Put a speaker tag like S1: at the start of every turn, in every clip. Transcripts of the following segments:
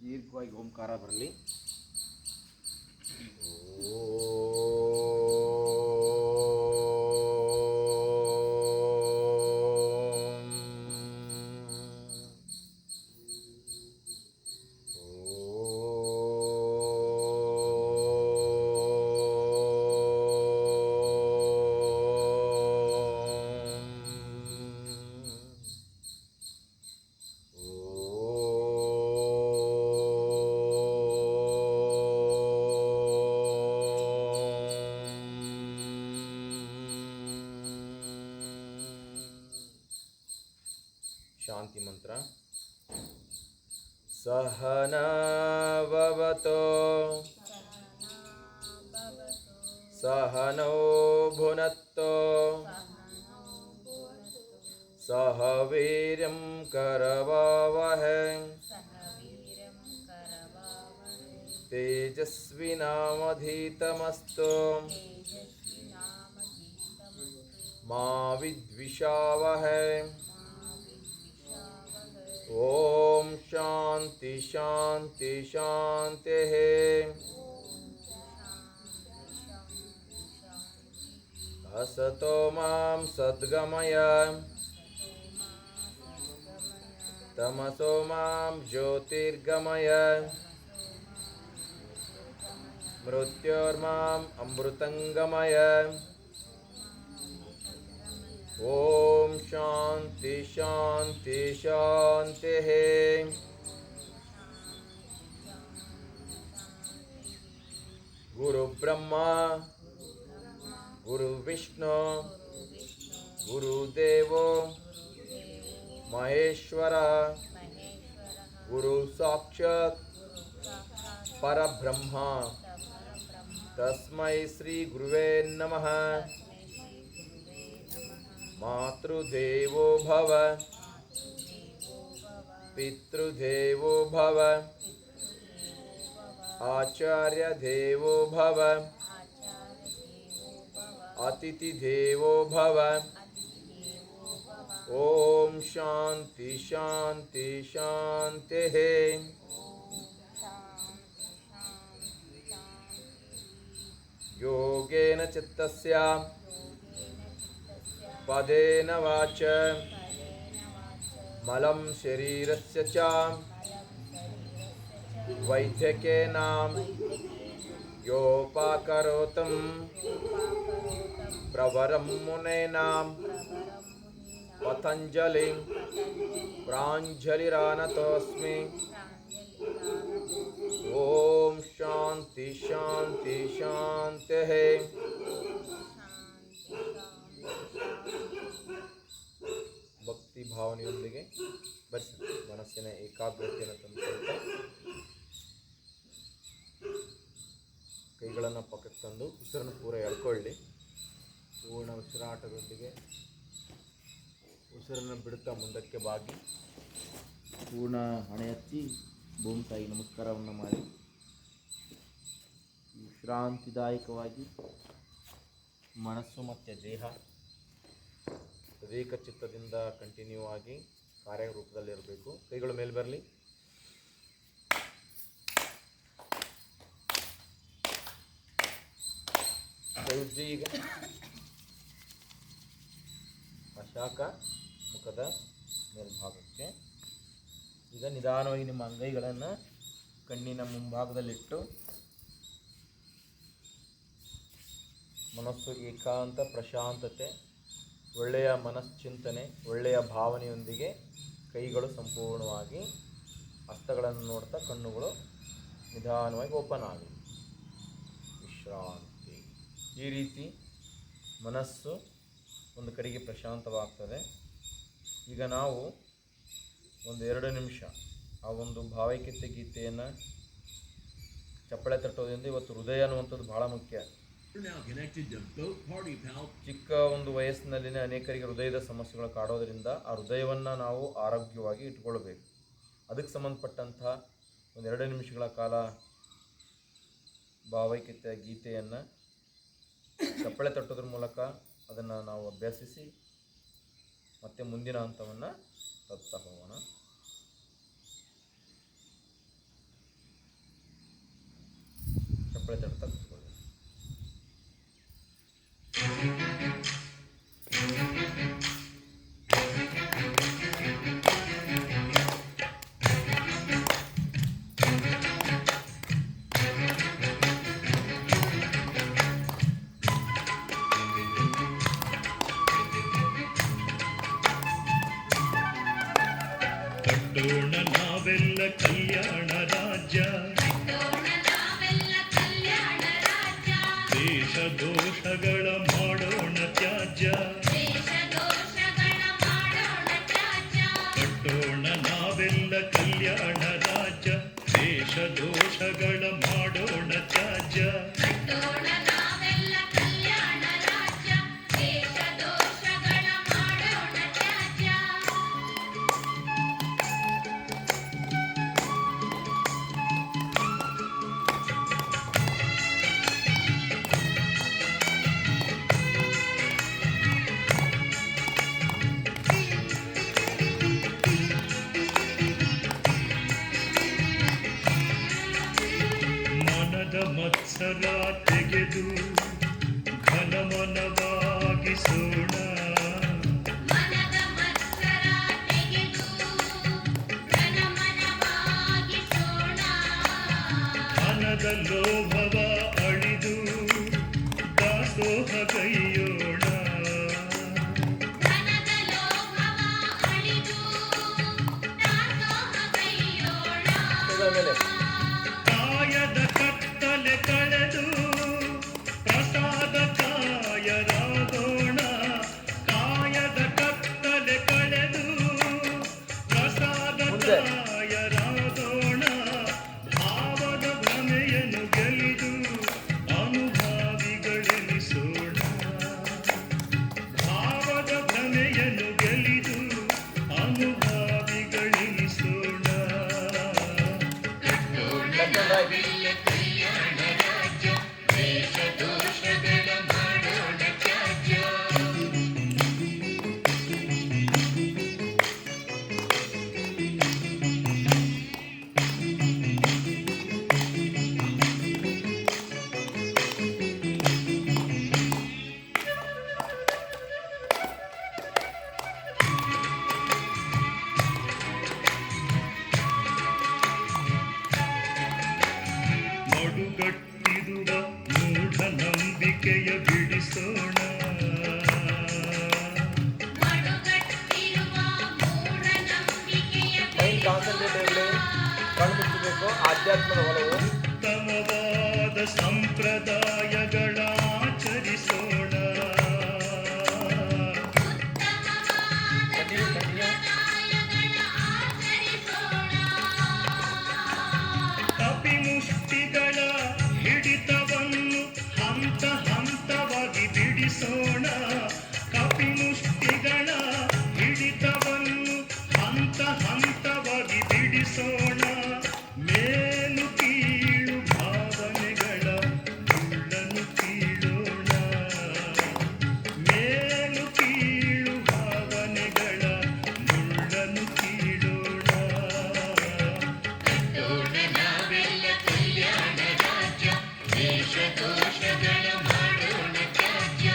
S1: ದೀರ್ಘವಾಗಿ ಓಂಕಾರ ಬರಲಿ. ಶಾಂತಿ ಮಂತ್ರ. ಸಹನಾವವತೋ ಸಹನೌ ಭುನತ್ತೋ ಸಹ ವೀರ್ಯಂ ಕರವಾವಹೈ ತೇಜಸ್ವಿನಾಮಧೀತಮಸ್ತು ಮಾ ವಿದ್ವಿಷಾವಹೈ. ಓಂ ಶಾಂತಿ ಶಾಂತಿ ಶಾಂತಿ. ಅಸತೋ ಮಾಂ ಸದ್ಗಮಯ ತಮಸೋ ಮಾಂ ಜ್ಯೋತಿರ್ಗಮಯ ಮೃತ್ಯೋರ್ಮಾಂ ಅಮೃತಂಗಮಯ. ಓಂ ಶಾಂತಿ ಶಾಂತಿ ಶಾಂತಿ. ಗುರು ಬ್ರಹ್ಮ ಗುರು ವಿಷ್ಣು ಗುರುದೇವೋ ಮಹೇಶ್ವರ ಗುರು ಸಾಕ್ಷಾತ್ ಪರಬ್ರಹ್ಮ ತಸ್ಮೈ ಶ್ರೀ ಗುರುವೇ ನಮಃ. ಮಾತೃದೇವೋ ಭವ ಪಿತೃದೇವೋ ಭವ ಆಚಾರ್ಯ ದೇವೋ ಭವ ಅತಿಥಿ ದೇವೋ ಭವ. ಓಂ ಶಾಂತಿ ಶಾಂತಿ ಶಾಂತಿ. ಯೋಗೇನ ಚಿತ್ತಸ್ಯ ಪದೇನ ವಾಚ ಮಲಂ ಶರೀರಸ್ಯ ಚ ವೈದ್ಯಕೇನ ಯೋಪಾಕರೋತಂ ಪ್ರವರಂ ಮುನೇನಾಂ ಪತಂಜಲಿ ಪ್ರಾಂಜಲಿರಾನತೋಸ್ಮಿ. ಓಂ ಶಾಂತಿ ಶಾಂತಿ ಶಾಂತಿ. ಭಕ್ತಿ ಭಾವನೆಯೊಂದಿಗೆ ಬರ್ಸಿ ಮನಸ್ಸಿನ ಏಕಾಗ್ರತೆಯನ್ನು ತಂದುಕೊಳ್ತಾ ಕೈಗಳನ್ನು ಪಕ್ಕಕ್ಕೆ ತಂದು ಉಸಿರನ್ನು ಪೂರ ಎಳ್ಕೊಳ್ಳಿ. ಪೂರ್ಣ ಉಸಿರಾಟದೊಂದಿಗೆ ಉಸಿರನ್ನು ಬಿಡುತ್ತಾ ಮುಂದಕ್ಕೆ ಬಾಗಿ ಪೂರ್ಣ ಹಣೆ ಹಚ್ಚಿ ಭೂಮಿ ತಾಯಿ ನಮಸ್ಕಾರವನ್ನು ಮಾಡಿ ವಿಶ್ರಾಂತಿದಾಯಕವಾಗಿ ಮನಸ್ಸು ಮತ್ತು ದೇಹ ತದೇಕ ಚಿತ್ತದಿಂದ ಕಂಟಿನ್ಯೂ ಆಗಿ ಕಾರ್ಯರೂಪದಲ್ಲಿರಬೇಕು. ಕೈಗಳು ಮೇಲೆ ಬರಲಿ. ಕೈಜ್ಜಿ ಈಗ ಶಾಖ ಮುಖದ ಮೇಲ್ಭಾಗಕ್ಕೆ. ಈಗ ನಿಧಾನವಾಗಿ ನಿಮ್ಮ ಅಂಗೈಗಳನ್ನು ಕಣ್ಣಿನ ಮುಂಭಾಗದಲ್ಲಿಟ್ಟು ಮನಸ್ಸು ಏಕಾಂತ ಪ್ರಶಾಂತತೆ ಒಳ್ಳೆಯ ಮನಶ್ಚಿಂತನೆ ಒಳ್ಳೆಯ ಭಾವನೆಯೊಂದಿಗೆ ಕೈಗಳು ಸಂಪೂರ್ಣವಾಗಿ ಹಸ್ತಗಳನ್ನು ನೋಡ್ತಾ ಕಣ್ಣುಗಳು ನಿಧಾನವಾಗಿ ಓಪನ್ ಆಗಿ ವಿಶ್ರಾಂತಿ. ಈ ರೀತಿ ಮನಸ್ಸು ಒಂದು ಕಡೆಗೆ ಪ್ರಶಾಂತವಾಗ್ತದೆ. ಈಗ ನಾವು ಒಂದು 2 ನಿಮಿಷ ಆ ಒಂದು ಭಾವೈಕ್ಯತೆ ಗೀತೆಯನ್ನು ಚಪ್ಪಳೆ ತಟ್ಟೋದ್ರಿಂದ ಇವತ್ತು ಹೃದಯ ಅನ್ನುವಂಥದ್ದು ಭಾಳ ಮುಖ್ಯ. ಚಿಕ್ಕ ಒಂದು ವಯಸ್ಸಿನಲ್ಲಿನ ಅನೇಕರಿಗೆ ಹೃದಯದ ಸಮಸ್ಯೆಗಳು ಕಾಡೋದ್ರಿಂದ ಆ ಹೃದಯವನ್ನು ನಾವು ಆರೋಗ್ಯವಾಗಿ ಇಟ್ಕೊಳ್ಬೇಕು. ಅದಕ್ಕೆ ಸಂಬಂಧಪಟ್ಟಂಥ ಒಂದು 2 ನಿಮಿಷಗಳ ಕಾಲ ಭಾವೈಕ್ಯತೆಯ ಗೀತೆಯನ್ನು ಚಪ್ಪಳೆ ತಟ್ಟೋದ್ರ ಮೂಲಕ ಅದನ್ನು ನಾವು ಅಭ್ಯಸಿಸಿ ಮತ್ತೆ ಮುಂದಿನ ಹಂತವನ್ನು ತತ್ತಾ ಹೋಗೋಣ. ಚಪ್ಪಳೆ ತಡ್ತಾ ಕೂತ್ಕೊಳ್ಳಿ.
S2: ಕಟ್ಟೋಣ ನಾವೆಲ್ಲ ಕಲ್ಯಾಣ ರಾಜ್ಯ, ದೇಶ ದೋಷಗಳ ಮಾಡೋಣ ತ್ಯಾಜ್ಯ. ಕಟ್ಟೋಣ ನಾವೆಲ್ಲ ಕಲ್ಯಾಣ ರಾಜ್ಯ, ದೇಶ ದೋಷಗಳ ಮಾಡೋಣ ತ್ಯಾಜ್ಯ. ಮತ್ಸರ ತೆಗೆದು ಘನಮನವಾಗಿಸೋಣ, ಧನದ ಲೋಭವ ಅಳಿದು ದಾಸೋಹಗೈಯೋಣ. ಕಾಯದ ಕತ್ತಲೆ ಕಳೆದು ಪ್ರಸಾದ ಕಾಯರಾಗೋಣ, ಕಾಯದ ಕತ್ತಲೆ ಕಳೆದು ಪ್ರಸಾದ ಕಾಯರಾಗೋಣ. ಭಾವದ ಭ್ರಮೆಯನ್ನು ಗೆಲಿದು ಅನುಭಾವಿಗಳೆನಿಸೋಣ, ಭಾವದ ಭ್ರಮೆಯನ್ನು ಗೆಲಿದು ಅನುಭಾವಿಗಳೆನಿಸೋಣ. ಮಡುಗಟ್ಟಿರುವ ಮೂಢನಂಬಿಕೆಯ ಬಿಡಿಸೋಣ,
S1: ಆಧ್ಯಾತ್ಮದ ಒಲವು
S2: ಉತ್ತಮವಾದ ಸಂಪ್ರದಾಯಗಳ ಆಚರಿಸೋಣ, ಕಪಿಮುಷ್ಟಿಗಳ ಹಿಡಿತವನ್ನು ಹಂತ ಹಂತವಾಗಿ ಬಿಡಿಸೋಣ, ಕಪಿಮುಷ್ಟಿಗಳ ಹಿಡಿತವನ್ನು ಹಂತ ಹಂತವಾಗಿ ಬಿಡಿಸೋಣ. ಮೇಲು ಕೀಳು ಭಾವನೆಗಳ ಮುಳ್ಳನ್ನು ಕೀಳೋಣ, ಮೇಲು ಕೀಳು ಭಾವನೆಗಳ ಮುಳ್ಳನ್ನು ಕೀಳೋಣ. ನಾವೆಲ್ಲ ಕಲ್ಯಾಣ ರಾಜ್ಯ, ದೇಶ ದೋಷಗಳ ಮಾಡೋಣ ತ್ಯಾಜ್ಯ.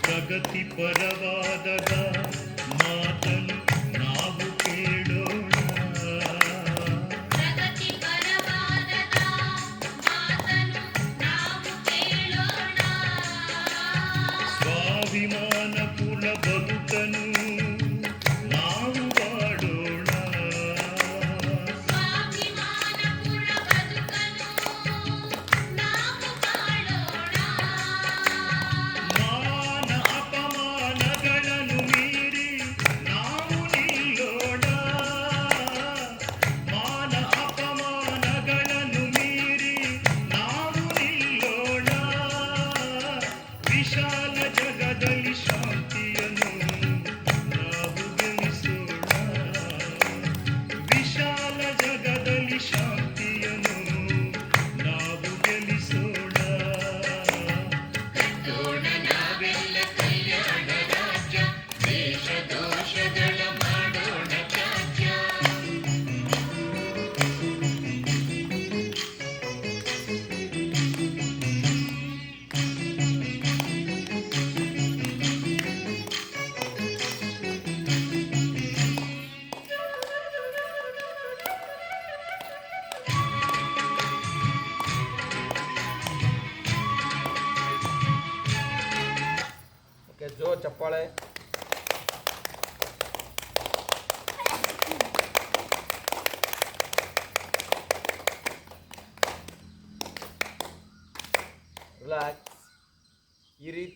S2: ಪ್ರಗತಿ ಪರವಾದ ಮಾತನ್ನು ನಾವು ಕೇಳೋಣ, ಸ್ವಾಭಿಮಾನ ಕುಲ ಬದುಕನು ನಾವು ಬಾಡೋಣ, ಮಾನ ಅಪಮಾನಗಳನ್ನು ಮೀರಿ ನಾವು ನಿಲ್ಲೋಣ, ಮಾನ ಅಪಮಾನಗಳನ್ನು ಮೀರಿ ನಾವು ನಿಲ್ಲೋಣ. ವಿಶಾಲ ಜಗದಲ್ಲಿ ಶಾಂತಿಯನ್ನು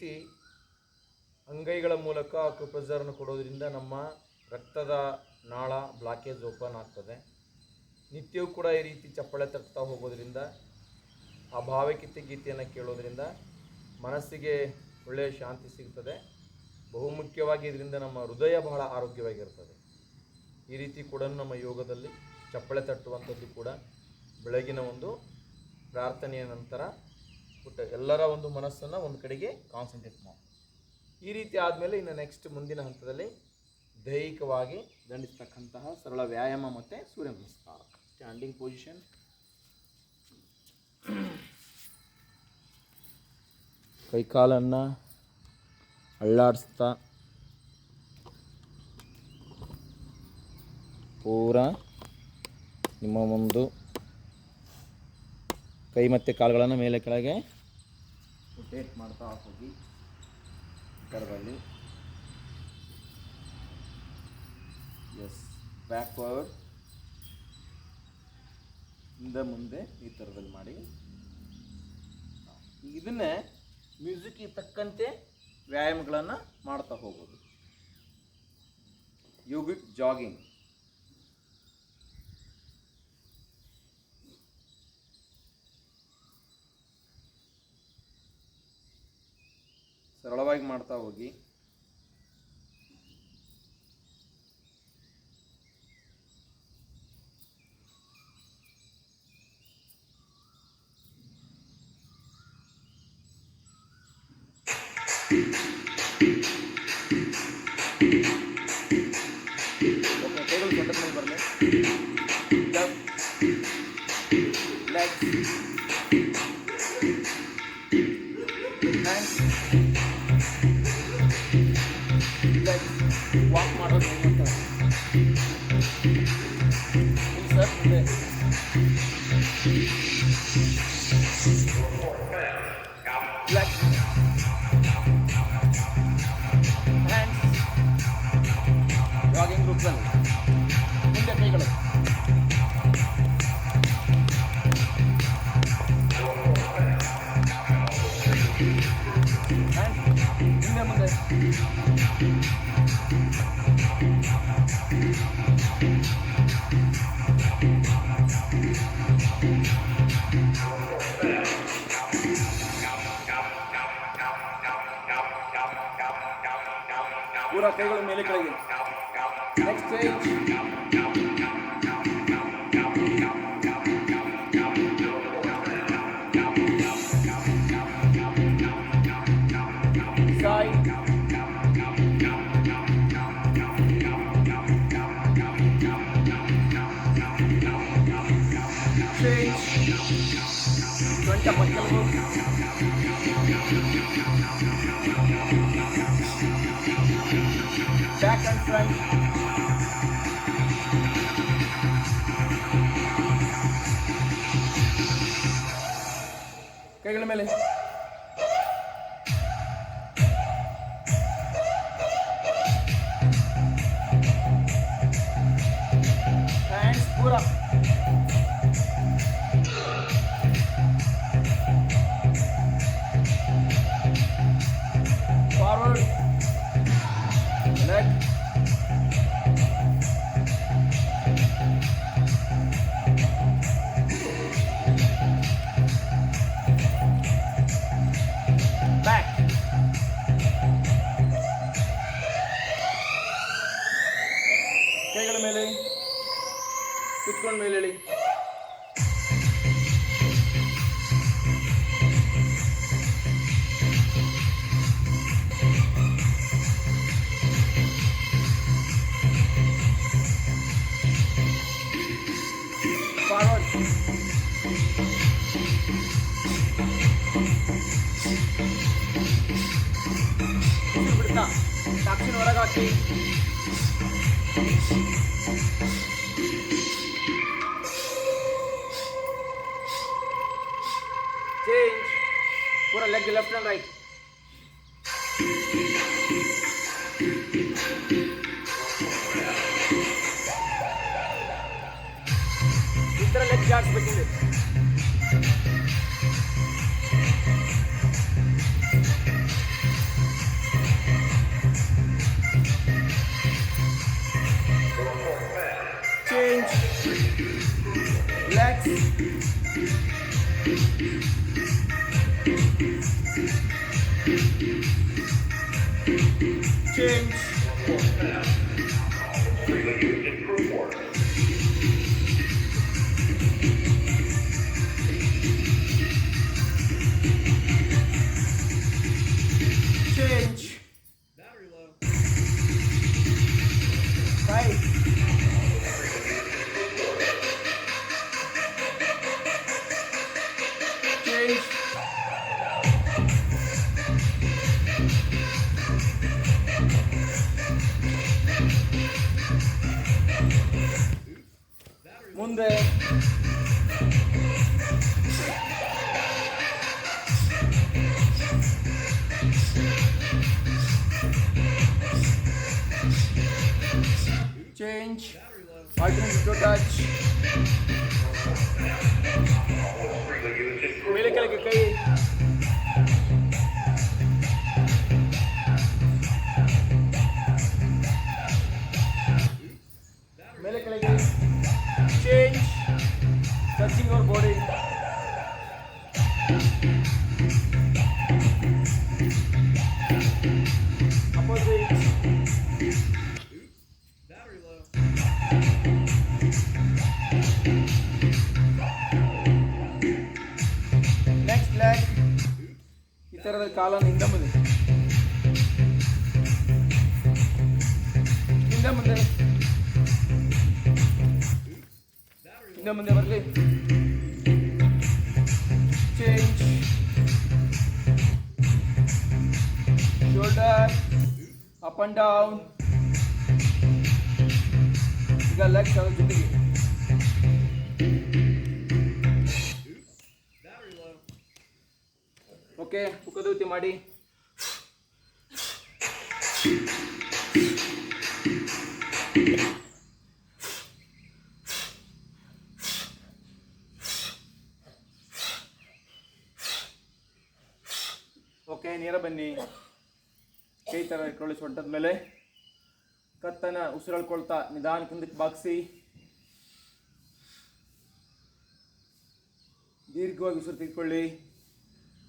S1: ರೀತಿ ಅಂಗೈಗಳ ಮೂಲಕ ಅಕ್ಯುಪ್ರೆಷರನ್ನು ಕೊಡೋದ್ರಿಂದ ನಮ್ಮ ರಕ್ತದ ನಾಳ ಬ್ಲಾಕೇಜ್ ಓಪನ್ ಆಗ್ತದೆ. ನಿತ್ಯವೂ ಕೂಡ ಈ ರೀತಿ ಚಪ್ಪಳೆ ತಟ್ತಾ ಹೋಗೋದ್ರಿಂದ, ಆ ಭಾವೈಕ್ಯತೆ ಗೀತೆಯನ್ನು ಕೇಳೋದ್ರಿಂದ ಮನಸ್ಸಿಗೆ ಒಳ್ಳೆಯ ಶಾಂತಿ ಸಿಗ್ತದೆ. ಬಹುಮುಖ್ಯವಾಗಿ ಇದರಿಂದ ನಮ್ಮ ಹೃದಯ ಬಹಳ ಆರೋಗ್ಯವಾಗಿರ್ತದೆ. ಈ ರೀತಿ ಕೂಡ ನಮ್ಮ ಯೋಗದಲ್ಲಿ ಚಪ್ಪಳೆ ತಟ್ಟುವಂಥದ್ದು ಕೂಡ ಬೆಳಗಿನ ಒಂದು ಪ್ರಾರ್ಥನೆಯ ನಂತರ ಎಲ್ಲರ ಒಂದು ಮನಸ್ಸನ್ನು ಒಂದು ಕಡೆಗೆ ಕಾನ್ಸಂಟ್ರೇಟ್ ಮಾಡಿ. ಈ ರೀತಿ ಆದಮೇಲೆ ಇನ್ನು ನೆಕ್ಸ್ಟ್ ಮುಂದಿನ ಹಂತದಲ್ಲಿ ದೈಹಿಕವಾಗಿ ದಂಡಿಸ್ತಕ್ಕಂತಹ ಸರಳ ವ್ಯಾಯಾಮ ಮತ್ತು ಸೂರ್ಯ ನಮಸ್ಕಾರ. Standing position. ಕೈಕಾಲನ್ನು ಅಳ್ಳಾಡಿಸ್ತಾ ಪೂರಾ ನಿಮ್ಮ ಒಂದು ಕೈ ಮತ್ತು ಕಾಲುಗಳನ್ನು ಮೇಲೆ ಕೆಳಗೆ ರೊಟೇಟ್ ಮಾಡ್ತಾ ಹೋಗಿ. ಥರದಲ್ಲಿ ಎಸ್, ಬ್ಯಾಕ್ವರ್ಡ್, ಹಿಂದೆ ಮುಂದೆ ಈ ಥರದಲ್ಲಿ ಮಾಡಿ. ಇದನ್ನೇ ಮ್ಯೂಸಿಕ್ಗೆ ತಕ್ಕಂತೆ ವ್ಯಾಯಾಮಗಳನ್ನು ಮಾಡ್ತಾ ಹೋಗೋದು. Yogic jogging. ಸರಳವಾಗಿ ಮಾಡ್ತಾ ಹೋಗಿ. ಓಕೆ, ಕೈಗಳು ಸೊಂಟದ ಮೇಲೆ ಬರಲಿ. ಲೆಗ್ಸ್, ಹ್ಯಾಂಡ್ಸ್, ವಾಕ್ ಮಾಡೋದು ಅಂತ ಸರ್. ಮುಂದೆ ಲೆಗ್ಸ್, ಹ್ಯಾಂಡ್ಸ್, ಜಾಗಿಂಗ್ ಗ್ರೂಪ್ನಲ್ಲಿ ಮುಂದೆ ಕೈಗಳು. ಹಿಂದೆ ಮುಂದೆ. ಪೂರಾ ಕೈಗಳು ಮೇಲೆ ಕೆಳಗೆ. Next change. Side. Change. Front up elbow. Back and front. ಕೈಗಳ ಮೇಲೆ. ಹ್ಯಾಂಡ್ಸ್ ಪೂರಾ. ಫಾರ್ವರ್ಡ್. ಲೆಗ್. ಬ್ಯಾಕ್. ಕೈಗಳ ಮೇಲೆ ಕುತ್ಕೊಂಡ ಮೇಲೆ ಹೇಳಿ. ಫಾರ್ವರ್ಡ್. ಬಿಡ್ತಾ ಟಾಕ್ಸಿನ ಹೊರಗೆ ಹಾಕಿ. Change. Pura leg left and right. इतना leg jacks बचेंगे. change, change,
S2: Battery low.
S1: 5, change, ಮುಂದೆ change,
S2: Battery low.
S1: alternate to touch, ಮೇಲೆ ಕೆಳಗೆ ಕೈ, ಮೇಲೆ ಕೆಳಗೆ, change, touching your body, opposite,
S2: Battery low.
S1: next leg, ಈ ಥರದ ಕಾಲನ್ನು ಹಿಂದೆ ಮುಂದೆ, ಹಿಂದೆ ಮುಂದೆ, ಹಿಂದೆ ಮುಂದೆ ಬರಲಿ, change, shoulder, up and down, ಈಗ legs ಅದ್ರ ಜೊತೆಗೆ,
S2: Battery low.
S1: ಓಕೆ ಮುಖದೂತಿ ಮಾಡಿ, ಓಕೆ ನೇರ ಬನ್ನಿ, ಕೈ ಥರ ಇಟ್ಕೊಳ್ಳಿ ಸೊಂಟದ ಮೇಲೆ, ಕತ್ತನ ಉಸಿರಾಡ್ಕೊಳ್ತಾ ನಿಧಾನಕ್ಕೆ ಹಿಂದಕ್ಕೆ ಬಾಗಿಸಿ, ದೀರ್ಘವಾಗಿ ಉಸಿರು ತೆಗೆದುಕೊಳ್ಳಿ,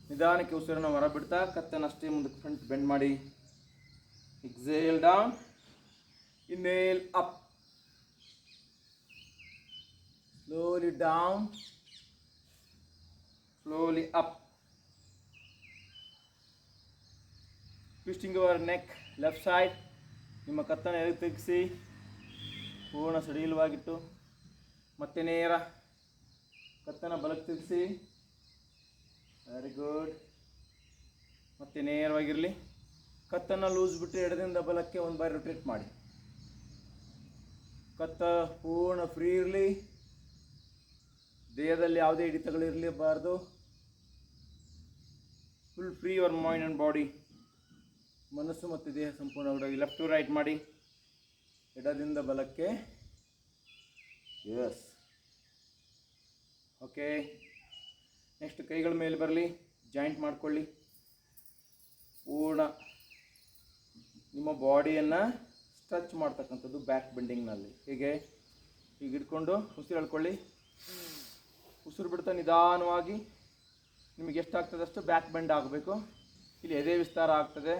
S1: ನಿಧಾನಕ್ಕೆ ಉಸಿರನ್ನು ಹೊರ ಬಿಡ್ತಾ ಕತ್ತನ್ನು ಅಷ್ಟೇ ಮುಂದಕ್ಕೆ ಫ್ರಂಟ್ ಬೆಂಡ್ ಮಾಡಿ, exhale down, inhale up, slowly down, slowly up, twisting your neck left side, ನಿಮ್ಮ ಕತ್ತನ್ನು ಎಳೆದು ತೆಗೆಸಿ ಪೂರ್ಣ ಸಡಿಲವಾಗಿಟ್ಟು ಮತ್ತೆ ನೇರ ಕತ್ತನ್ನು ಬಲಕ್ಕೆ ತಿರುಗಿಸಿ, ವೆರಿ ಗುಡ್, ಮತ್ತೆ ನೇರವಾಗಿರಲಿ, ಕತ್ತನ್ನು ಲೂಸ್ ಬಿಟ್ಟು ಎಡದಿಂದ ಬಲಕ್ಕೆ ಒಂದು ಬಾರಿ ರೊಟೇಟ್ ಮಾಡಿ, ಕತ್ತ ಪೂರ್ಣ ಫ್ರೀ ಇರಲಿ, ದೇಹದಲ್ಲಿ ಯಾವುದೇ ಹಿಡಿತಗಳಿರಲೇಬಾರ್ದು, full free your mind and body, ಮನಸ್ಸು ಮತ್ತು ದೇಹ ಸಂಪೂರ್ಣವಾಗಿ ಲೆಫ್ಟ್ ಟು ರೈಟ್ ಮಾಡಿ, ಎಡದಿಂದ ಬಲಕ್ಕೆ, ಎಸ್, ಓಕೆ. ನೆಕ್ಸ್ಟ್ ಕೈಗಳ ಮೇಲೆ ಬರಲಿ, ಜಾಯಿಂಟ್ ಮಾಡ್ಕೊಳ್ಳಿ, ಪೂರ್ಣ ನಿಮ್ಮ ಬಾಡಿಯನ್ನು ಸ್ಟ್ರೆಚ್ ಮಾಡ್ತಕ್ಕಂಥದ್ದು ಬ್ಯಾಕ್ ಬೆಂಡಿಂಗ್ನಲ್ಲಿ, ಹೀಗೆ ಹೀಗೆ ಇಟ್ಕೊಂಡು ಉಸಿರು ಎಳ್ಕೊಳ್ಳಿ, ಉಸಿರು ಬಿಡ್ತಾ ನಿಧಾನವಾಗಿ ನಿಮಗೆ ಎಷ್ಟಾಗ್ತದೆ ಅಷ್ಟು ಬ್ಯಾಕ್ ಬೆಂಡ್ ಆಗಬೇಕು, ಇಲ್ಲಿ ಎದೆ ವಿಸ್ತಾರ ಆಗ್ತದೆ,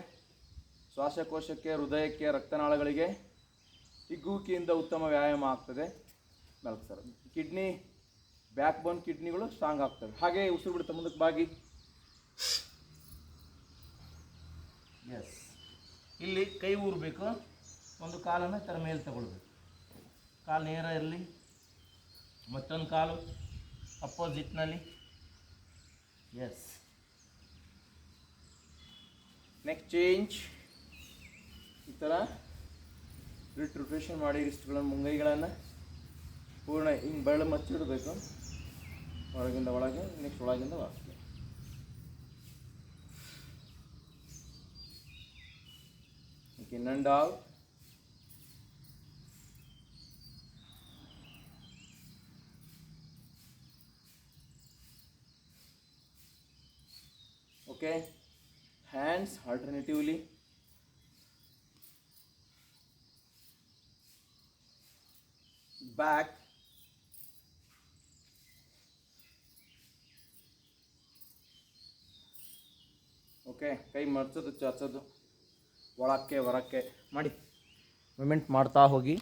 S1: ಶ್ವಾಸಕೋಶಕ್ಕೆ, ಹೃದಯಕ್ಕೆ, ರಕ್ತನಾಳಗಳಿಗೆ ಹಿಗ್ಗುವಿಕೆಯಿಂದ ಉತ್ತಮ ವ್ಯಾಯಾಮ ಆಗ್ತದೆ, ನಾಲ್ಕು ಸರ್ ಕಿಡ್ನಿ ಬ್ಯಾಕ್ ಬೋನ್ ಕಿಡ್ನಿಗಳು ಸ್ಟ್ರಾಂಗ್ ಆಗ್ತವೆ. ಹಾಗೆ ಉಸಿರು ಬಿಡ್ತಾ ಮುಂದಕ್ಕೆ ಬಾಗಿ, ಎಸ್, ಇಲ್ಲಿ ಕೈ ಊರಬೇಕು, ಒಂದು ಕಾಲನ್ನು ಈ ಥರ ಮೇಲೆ ತಗೊಳ್ಬೇಕು, ಕಾಲು ನೇರ ಇರಲಿ, ಮತ್ತೊಂದು ಕಾಲು ಅಪೋಸಿಟ್ನಲ್ಲಿ, ಎಸ್. ನೆಕ್ಸ್ಟ್ ಚೇಂಜ್, ಈ ಥರ ರೊಟೇಷನ್ ಮಾಡಿ ರಿಸ್ಟ್ಗಳನ್ನು, ಮುಂಗೈಗಳನ್ನು ಪೂರ್ಣ ಹಿಂಗೆ ಬೆರಳು ಮಚ್ಚಿಡಬೇಕು, ಹೊರಗಿಂದ ಒಳಗೆ, ನೆಕ್ಸ್ಟ್ ಒಳಗಿಂದ ಹೊರಗೆ, in and out, okay, hands alternatively, back, okay, ಕೈ ಮರ್ಚೋದು ಚಾಚೋದು, ಒಳಕ್ಕೆ ಹೊರಕ್ಕೆ ಮಾಡಿ ಮೂಮೆಂಟ್ ಮಾಡ್ತಾ ಹೋಗಿ.